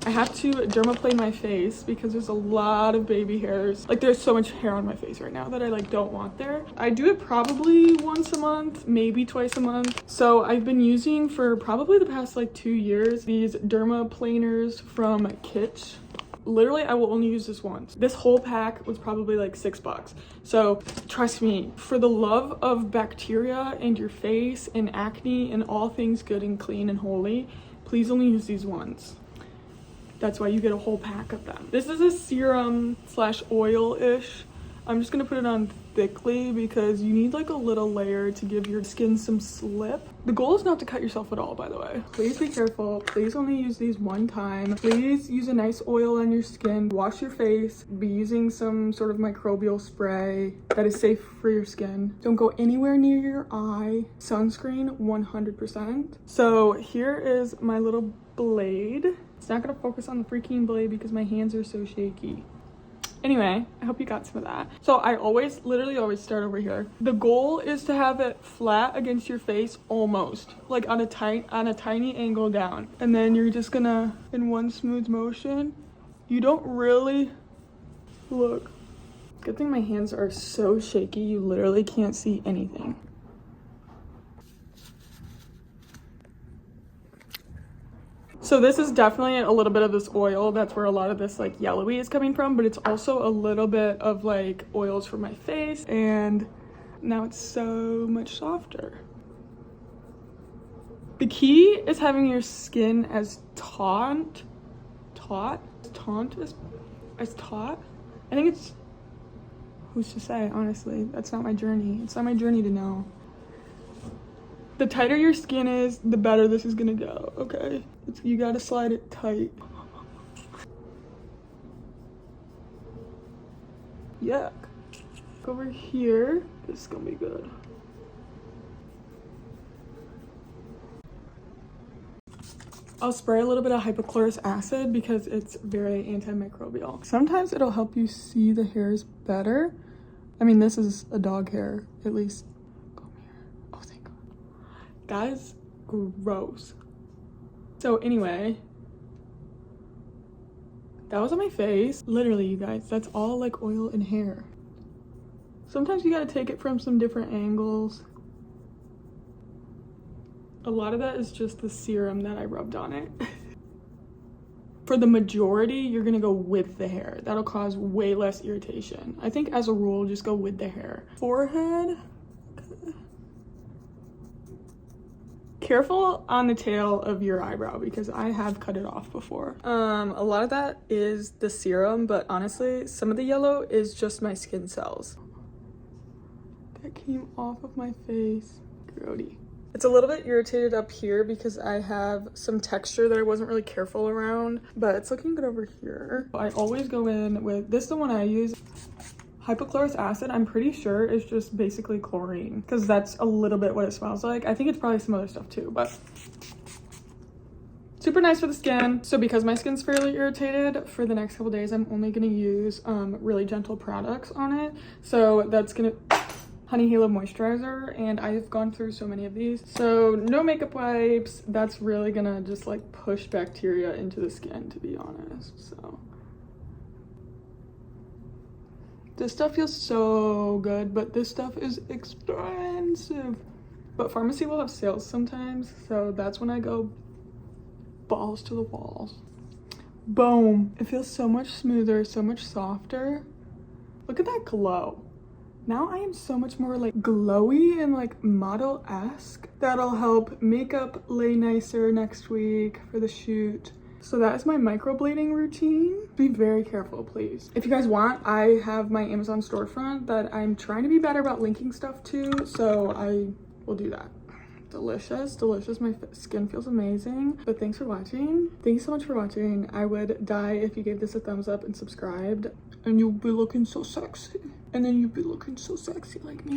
I have to dermaplane my face because there's a lot of baby hairs. Like there's so much hair on my face right now that I like don't want there. I do it probably once a month, maybe twice a month. So I've been using for probably the past like 2 years these dermaplaners from Kitsch. Literally, I will only use this once. This whole pack was probably like $6. So trust me, for the love of bacteria and your face and acne and all things good and clean and holy, please only use these once. That's why you get a whole pack of them. This is a serum slash oil-ish. I'm just gonna put it on thickly because you need like a little layer to give your skin some slip. The goal is not to cut yourself at all, by the way. Please be careful. Please only use these one time. Please use a nice oil on your skin. Wash your face. Be using some sort of microbial spray that is safe for your skin. Don't go anywhere near your eye. Sunscreen 100%. So here is my little blade. It's not gonna focus on the freaking blade because my hands are so shaky. Anyway, I hope you got some of that. So I literally always start over here. The goal is to have it flat against your face, almost like on a tiny angle down. And then you're just gonna, in one smooth motion, you don't really, look. Good thing my hands are so shaky, you literally can't see anything. So this is definitely a little bit of this oil. That's where a lot of this like yellowy is coming from, but it's also a little bit of like oils for my face, and now it's so much softer. The key is having your skin as taut. I think it's, who's to say, honestly? That's not my journey. It's not my journey to know. The tighter your skin is, the better this is gonna go, okay? You gotta slide it tight. Yuck. Over here, this is gonna be good. I'll spray a little bit of hypochlorous acid because it's very antimicrobial. Sometimes it'll help you see the hairs better. I mean, this is a dog hair, at least. That is gross. So anyway, that was on my face. Literally, you guys, that's all like oil and hair. Sometimes you gotta take it from some different angles. A lot of that is just the serum that I rubbed on it. For the majority, you're gonna go with the hair. That'll cause way less irritation. I think as a rule, just go with the hair. Forehead. Careful on the tail of your eyebrow because I have cut it off before. A lot of that is the serum, but honestly, some of the yellow is just my skin cells. That came off of my face. Grody. It's a little bit irritated up here because I have some texture that I wasn't really careful around, but it's looking good over here. I always go in with, this is the one I use. Hypochlorous acid, I'm pretty sure is just basically chlorine because that's a little bit what it smells like. I think it's probably some other stuff too, but super nice for the skin. So because my skin's fairly irritated, for the next couple days, I'm only gonna use really gentle products on it. So that's gonna, Honey Halo Moisturizer, and I've gone through so many of these. So no makeup wipes, that's really gonna just like push bacteria into the skin, to be honest, so. This stuff feels so good, but this stuff is expensive. But pharmacy will have sales sometimes, so that's when I go balls to the walls. Boom. It feels so much smoother, so much softer. Look at that glow. Now I am so much more like glowy and like model-esque. That'll help makeup lay nicer next week for the shoot. So that is my microblading routine. Be very careful, please. If you guys want, I have my Amazon storefront that I'm trying to be better about linking stuff to, so I will do that. Delicious, delicious. My skin feels amazing. But thanks for watching. Thank you so much for watching. I would die if you gave this a thumbs up and subscribed, and you'll be looking so sexy. And then you'll be looking so sexy like me.